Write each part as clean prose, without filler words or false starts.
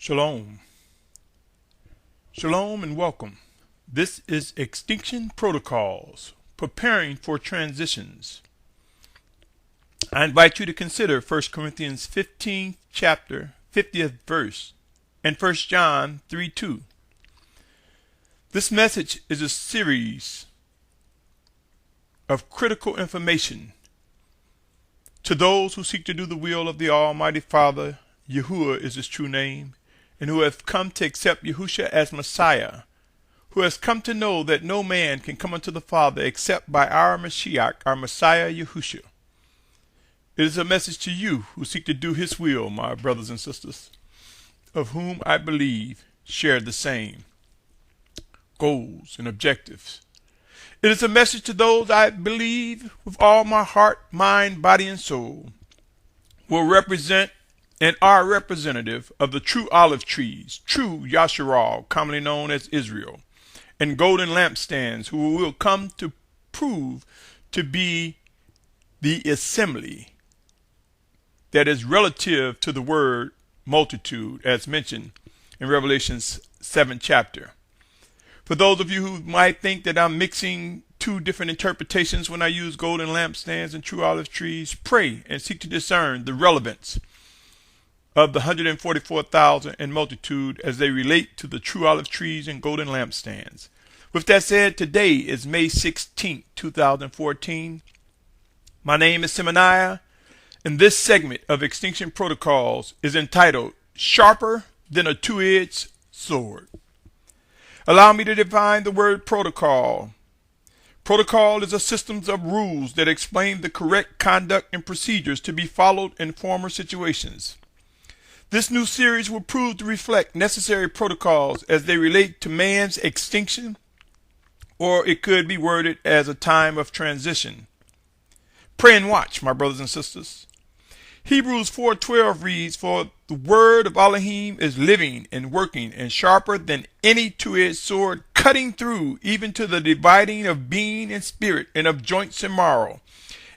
Shalom. Shalom and welcome. This is Extinction Protocols, preparing for transitions. I invite you to consider 1 Corinthians 15th chapter, 50th verse, and 1 John 3:2. This message is a series of critical information to those who seek to do the will of the Almighty Father. Yahuwah is his true name, and who have come to accept Yahusha as Messiah, who has come to know that no man can come unto the Father except by our Mashiach, our Messiah Yahusha. It is a message to you who seek to do his will, my brothers and sisters, of whom I believe share the same goals and objectives. It is a message to those I believe with all my heart, mind, body, and soul will represent and are representative of the true olive trees, true Yasharal, commonly known as Israel, and golden lampstands, who will come to prove to be the assembly that is relative to the word multitude, as mentioned in Revelation's 7th chapter. For those of you who might think that I'm mixing two different interpretations when I use golden lampstands and true olive trees, pray and seek to discern the relevance of the 144,000 and multitude as they relate to the true olive trees and golden lampstands. With that said, today is May 16th, 2014. My name is Symmanayah, and this segment of Extinction Protocols is entitled Sharper Than a Two-Edged Sword. Allow me to define the word protocol. Protocol is a system of rules that explain the correct conduct and procedures to be followed in former situations. This new series will prove to reflect necessary protocols as they relate to man's extinction, or it could be worded as a time of transition. Pray and watch, my brothers and sisters. Hebrews 4:12 reads, "For the word of Elohim is living and working and sharper than any two-edged sword, cutting through even to the dividing of being and spirit and of joints and marrow,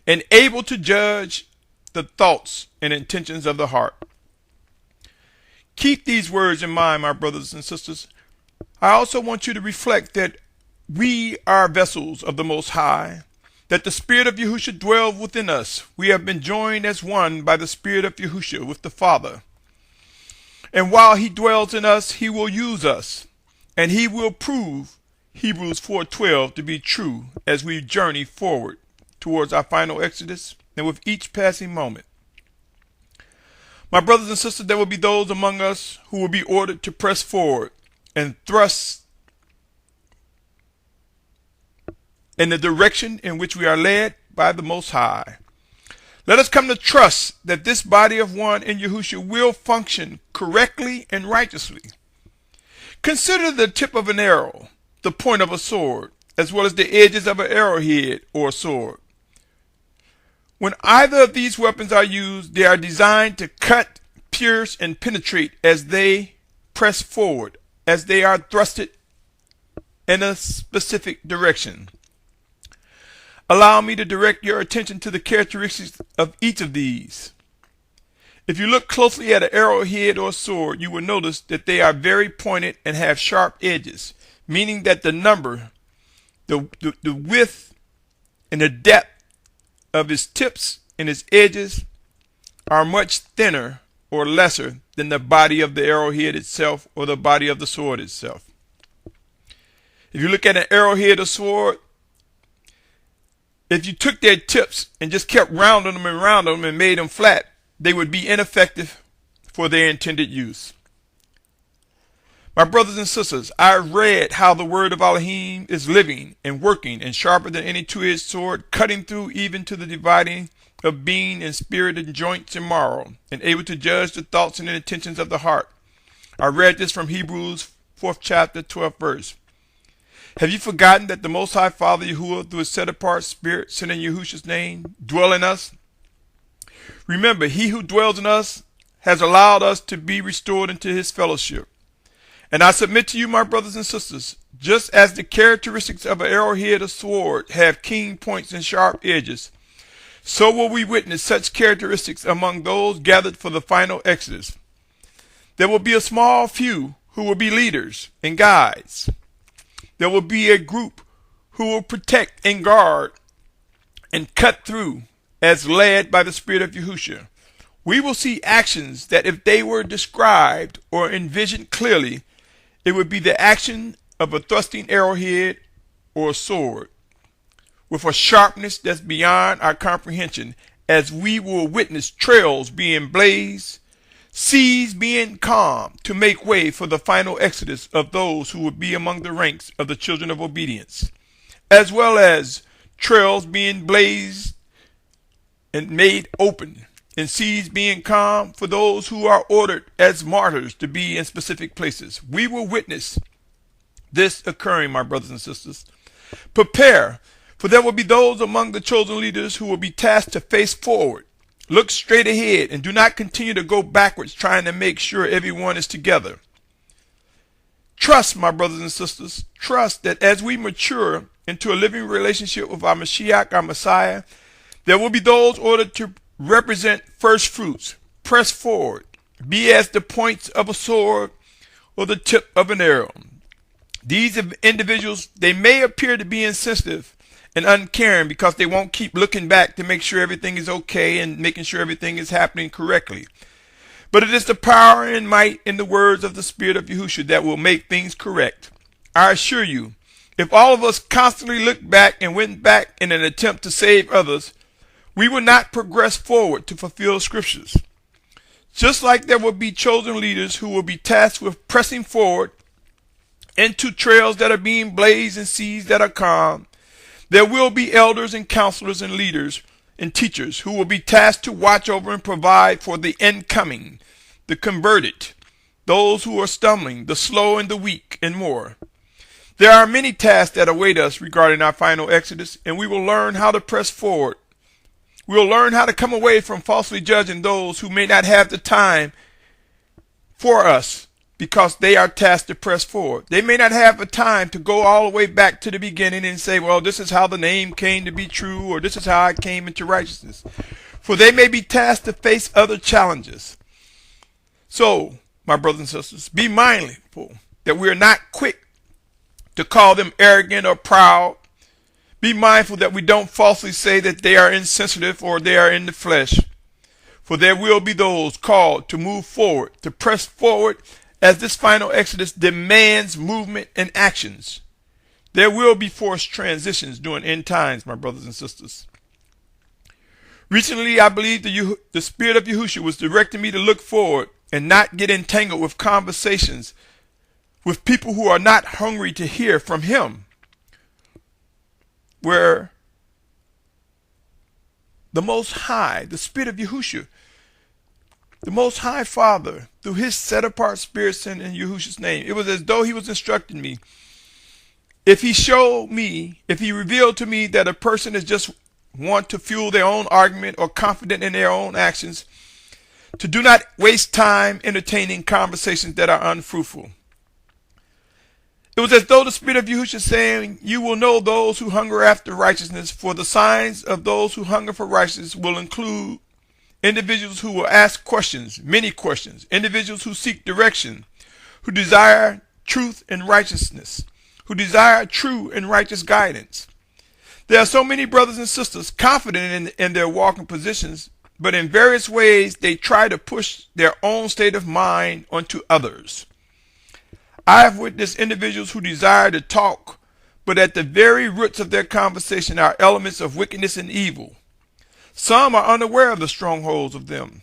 and able to judge the thoughts and intentions of the heart." Keep these words in mind, my brothers and sisters. I also want you to reflect that we are vessels of the Most High, that the Spirit of Yahusha dwells within us. We have been joined as one by the Spirit of Yahusha with the Father. And while he dwells in us, he will use us, and he will prove Hebrews 4:12 to be true as we journey forward towards our final exodus, and with each passing moment. My brothers and sisters, there will be those among us who will be ordered to press forward and thrust in the direction in which we are led by the Most High. Let us come to trust that this body of one in Yahusha will function correctly and righteously. Consider the tip of an arrow, the point of a sword, as well as the edges of an arrowhead or sword. When either of these weapons are used, they are designed to cut, pierce, and penetrate as they press forward, as they are thrusted in a specific direction. Allow me to direct your attention to the characteristics of each of these. If you look closely at an arrowhead or sword, you will notice that they are very pointed and have sharp edges, meaning that the number, the width, and the depth of its tips and its edges are much thinner or lesser than the body of the arrowhead itself or the body of the sword itself. If you look at an arrowhead or sword, if you took their tips and just kept rounding them and made them flat, they would be ineffective for their intended use. My brothers and sisters, I read how the word of Elohim is living and working and sharper than any two-edged sword, cutting through even to the dividing of being and spirit and joints and marrow, and able to judge the thoughts and intentions of the heart. I read this from Hebrews 4th chapter, 12th verse. Have you forgotten that the Most High Father Yahuwah, through his set-apart Spirit sent in Yahusha's name, dwell in us? Remember, he who dwells in us has allowed us to be restored into his fellowship. And I submit to you, my brothers and sisters, just as the characteristics of an arrowhead or sword have keen points and sharp edges, so will we witness such characteristics among those gathered for the final exodus. There will be a small few who will be leaders and guides. There will be a group who will protect and guard and cut through as led by the Spirit of Yahushua. We will see actions that if they were described or envisioned clearly, it would be the action of a thrusting arrowhead or a sword with a sharpness that's beyond our comprehension, as we will witness trails being blazed, seas being calmed to make way for the final exodus of those who will be among the ranks of the children of obedience, as well as trails being blazed and made open, and seas being calm for those who are ordered as martyrs to be in specific places. We will witness this occurring, my brothers and sisters. Prepare, for there will be those among the chosen leaders who will be tasked to face forward, look straight ahead, and do not continue to go backwards trying to make sure everyone is together. Trust, my brothers and sisters, trust that as we mature into a living relationship with our Mashiach, our Messiah, there will be those ordered to represent first fruits, press forward, be as the points of a sword or the tip of an arrow. These individuals, they may appear to be insensitive and uncaring because they won't keep looking back to make sure everything is okay and making sure everything is happening correctly. But it is the power and might in the words of the Spirit of Yahushua that will make things correct. I assure you, if all of us constantly looked back and went back in an attempt to save others, we will not progress forward to fulfill scriptures. Just like there will be chosen leaders who will be tasked with pressing forward into trails that are being blazed and seas that are calm, there will be elders and counselors and leaders and teachers who will be tasked to watch over and provide for the incoming, the converted, those who are stumbling, the slow and the weak, and more. There are many tasks that await us regarding our final exodus, and we will learn how to press forward. We will learn how to come away from falsely judging those who may not have the time for us because they are tasked to press forward. They may not have the time to go all the way back to the beginning and say, well, this is how the name came to be true, or this is how I came into righteousness. For they may be tasked to face other challenges. So, my brothers and sisters, be mindful that we are not quick to call them arrogant or proud. Be mindful that we don't falsely say that they are insensitive or they are in the flesh. For there will be those called to move forward, to press forward as this final exodus demands movement and actions. There will be forced transitions during end times, my brothers and sisters. Recently, I believe the Spirit of Yahushua was directing me to look forward and not get entangled with conversations with people who are not hungry to hear from Him, where the Most High, the Spirit of Yahushua, the Most High Father, through His set-apart Spirit sent in Yahushua's name, it was as though He was instructing me. If He showed me, if He revealed to me that a person is just want to fuel their own argument or confident in their own actions, to do not waste time entertaining conversations that are unfruitful. It was as though the Spirit of Yahushua saying, you will know those who hunger after righteousness, for the signs of those who hunger for righteousness will include individuals who will ask questions, many questions, individuals who seek direction, who desire truth and righteousness, who desire true and righteous guidance. There are so many brothers and sisters confident in their walking positions, but in various ways they try to push their own state of mind onto others. I have witnessed individuals who desire to talk, but at the very roots of their conversation are elements of wickedness and evil. Some are unaware of the strongholds of them.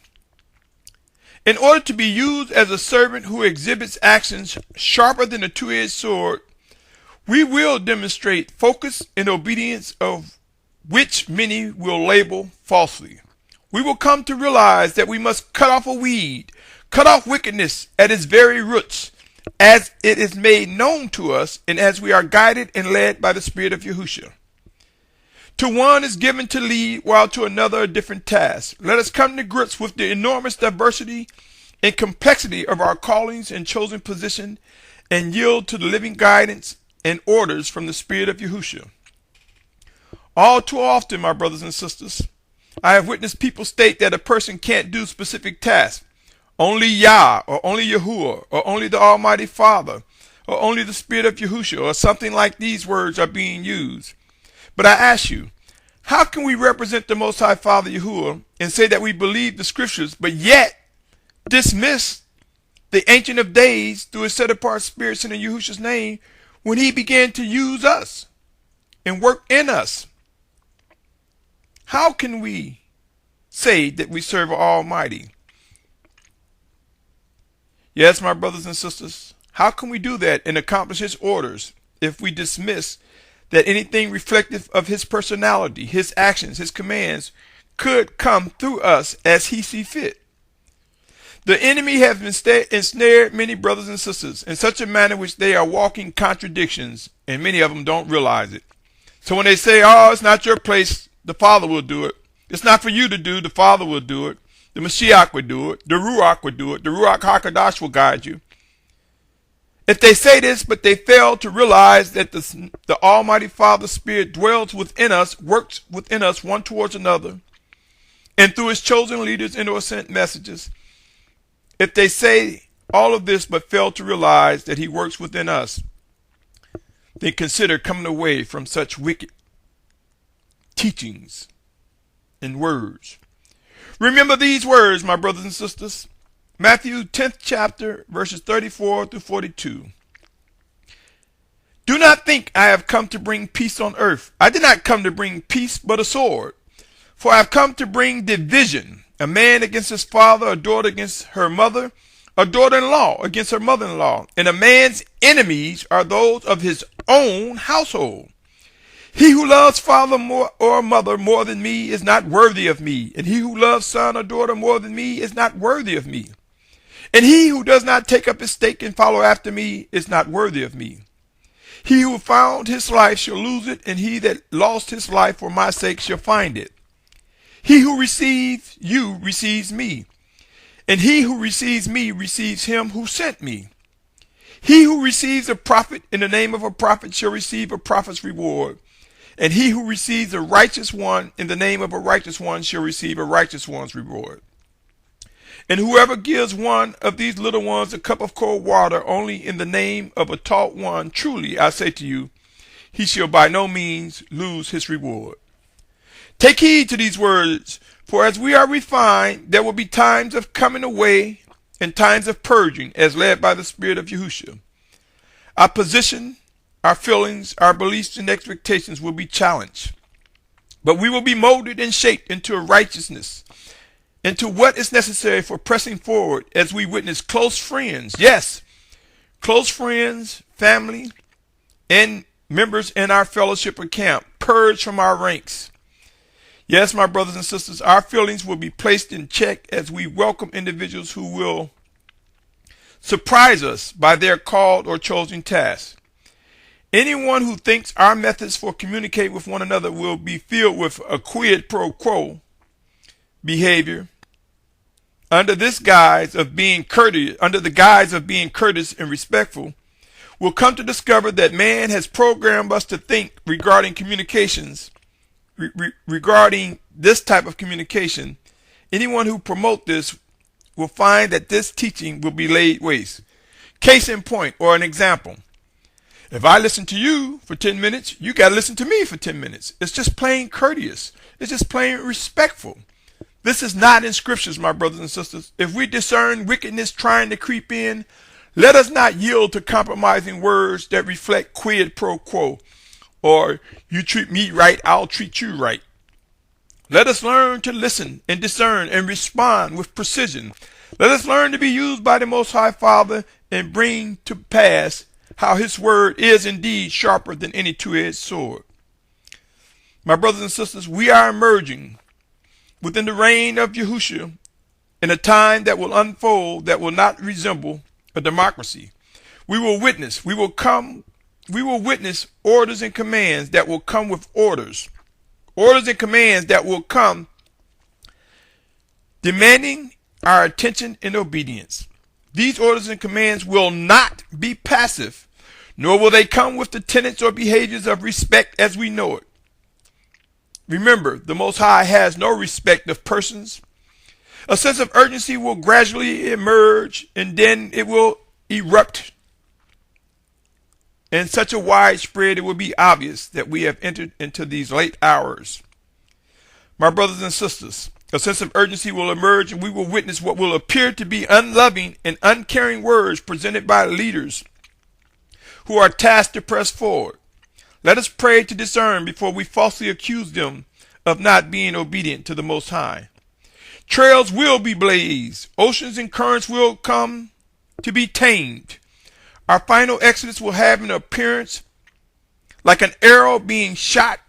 In order to be used as a servant who exhibits actions sharper than a two-edged sword, we will demonstrate focus and obedience, of which many will label falsely. We will come to realize that we must cut off a weed, cut off wickedness at its very roots, as it is made known to us and as we are guided and led by the Spirit of Yahushua. To one is given to lead, while to another a different task. Let us come to grips with the enormous diversity and complexity of our callings and chosen position, and yield to the living guidance and orders from the Spirit of Yahushua. All too often, my brothers and sisters, I have witnessed people state that a person can't do specific tasks, only Yah, or only Yahuwah, or only the Almighty Father, or only the Spirit of Yahushua, or something like these words are being used. But I ask you, how can we represent the Most High Father Yahuwah and say that we believe the scriptures, but yet dismiss the Ancient of Days through his set-apart spirits in the Yahushua's name when he began to use us and work in us? How can we say that we serve Almighty? Yes, my brothers and sisters, how can we do that and accomplish his orders if we dismiss that anything reflective of his personality, his actions, his commands could come through us as he see fit? The enemy has ensnared many brothers and sisters in such a manner which they are walking contradictions, and many of them don't realize it. So when they say, oh, it's not your place, the Father will do it. It's not for you to do, the Father will do it. The Mashiach will do it. The Ruach will do it. The Ruach HaKadosh will guide you. If they say this, but they fail to realize that the Almighty Father Spirit dwells within us, works within us one towards another, and through his chosen leaders and or sent messages, if they say all of this but fail to realize that he works within us, then consider coming away from such wicked teachings and words. Remember these words, my brothers and sisters. Matthew 10th chapter, verses 34 through 42. Do not think I have come to bring peace on earth. I did not come to bring peace, but a sword. For I have come to bring division. A man against his father, a daughter against her mother, a daughter-in-law against her mother-in-law. And a man's enemies are those of his own household. He who loves father or mother more than me is not worthy of me. And he who loves son or daughter more than me is not worthy of me. And he who does not take up his stake and follow after me is not worthy of me. He who found his life shall lose it, and he that lost his life for my sake shall find it. He who receives you receives me, and he who receives me receives him who sent me. He who receives a prophet in the name of a prophet shall receive a prophet's reward, and he who receives a righteous one in the name of a righteous one shall receive a righteous one's reward. And whoever gives one of these little ones a cup of cold water only in the name of a taught one, truly I say to you, he shall by no means lose his reward. Take heed to these words, for as we are refined, there will be times of coming away and times of purging, as led by the Spirit of Yahushua. Our position, our feelings, our beliefs and expectations will be challenged, but we will be molded and shaped into a righteousness, into what is necessary for pressing forward as we witness close friends, yes, close friends, family, and members in our fellowship or camp purged from our ranks. Yes, my brothers and sisters, our feelings will be placed in check as we welcome individuals who will surprise us by their called or chosen tasks. Anyone who thinks our methods for communicating with one another will be filled with a quid pro quo behavior under the guise of being courteous and respectful, will come to discover that man has programmed us to think regarding communications. Regarding this type of communication, anyone who promotes this will find that this teaching will be laid waste. Case in point, or an example. If I listen to you for 10 minutes, you got to listen to me for 10 minutes. It's just plain courteous. It's just plain respectful. This is not in scriptures, my brothers and sisters. If we discern wickedness trying to creep in, let us not yield to compromising words that reflect quid pro quo, or you treat me right, I'll treat you right. Let us learn to listen and discern and respond with precision. Let us learn to be used by the Most High Father and bring to pass how his word is indeed sharper than any two-edged sword. My brothers and sisters, we are emerging within the reign of Yahushua in a time that will unfold that will not resemble a democracy. We will witness orders and commands that will come with orders. Orders and commands that will come demanding our attention and obedience. These orders and commands will not be passive, nor will they come with the tenets or behaviors of respect as we know it. Remember, the Most High has no respect of persons. A sense of urgency will gradually emerge, and then it will erupt in such a widespread it will be obvious that we have entered into these late hours. My brothers and sisters, a sense of urgency will emerge, and we will witness what will appear to be unloving and uncaring words presented by leaders who are tasked to press forward. Let us pray to discern before we falsely accuse them of not being obedient to the Most High. Trails will be blazed. Oceans and currents will come to be tamed. Our final exodus will have an appearance like an arrow being shot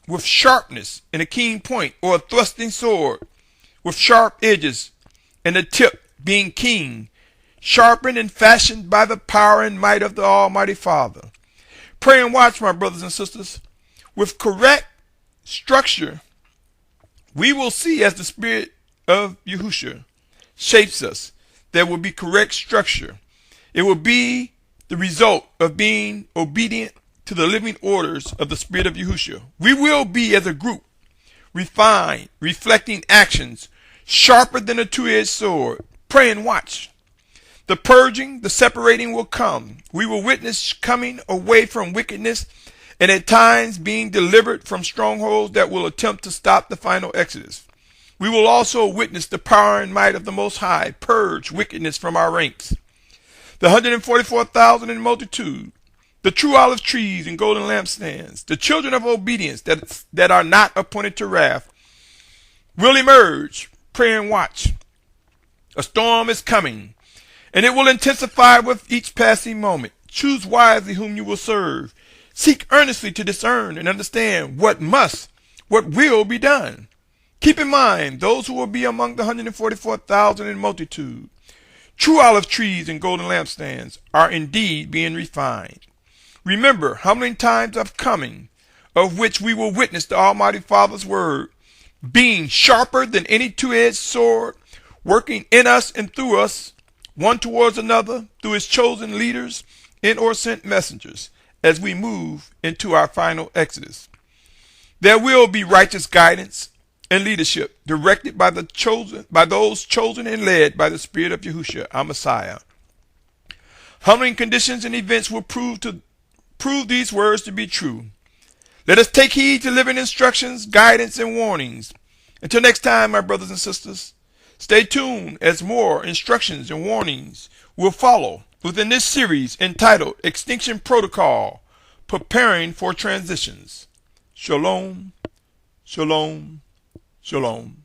with sharpness and a keen point, or a thrusting sword with sharp edges and the tip being keen, sharpened and fashioned by the power and might of the Almighty Father. Pray and watch, my brothers and sisters. With correct structure, we will see as the Spirit of Yahushua shapes us. There will be correct structure. It will be the result of being obedient to the living orders of the Spirit of Yahushua. We will be, as a group, refined, reflecting actions sharper than a two-edged sword. Pray and watch. The purging, the separating will come. We will witness coming away from wickedness, and at times being delivered from strongholds that will attempt to stop the final exodus. We will also witness the power and might of the Most High purge wickedness from our ranks. The 144,000 in multitude, the true olive trees and golden lampstands, the children of obedience that are not appointed to wrath, will emerge. Pray and watch. A storm is coming, and it will intensify with each passing moment. Choose wisely whom you will serve. Seek earnestly to discern and understand what will be done. Keep in mind those who will be among the 144,000 in multitude. True olive trees and golden lampstands are indeed being refined. Remember how many times of coming, of which we will witness the Almighty Father's word, being sharper than any two-edged sword, working in us and through us, one towards another, through his chosen leaders and or sent messengers, as we move into our final exodus. There will be righteous guidance and leadership directed by those chosen and led by the Spirit of Yahushua, our Messiah. Humbling conditions and events will prove these words to be true. Let us take heed to living instructions, guidance, and warnings. Until next time, my brothers and sisters, stay tuned as more instructions and warnings will follow within this series entitled Extinction Protocol, Preparing for Transitions. Shalom, shalom, shalom.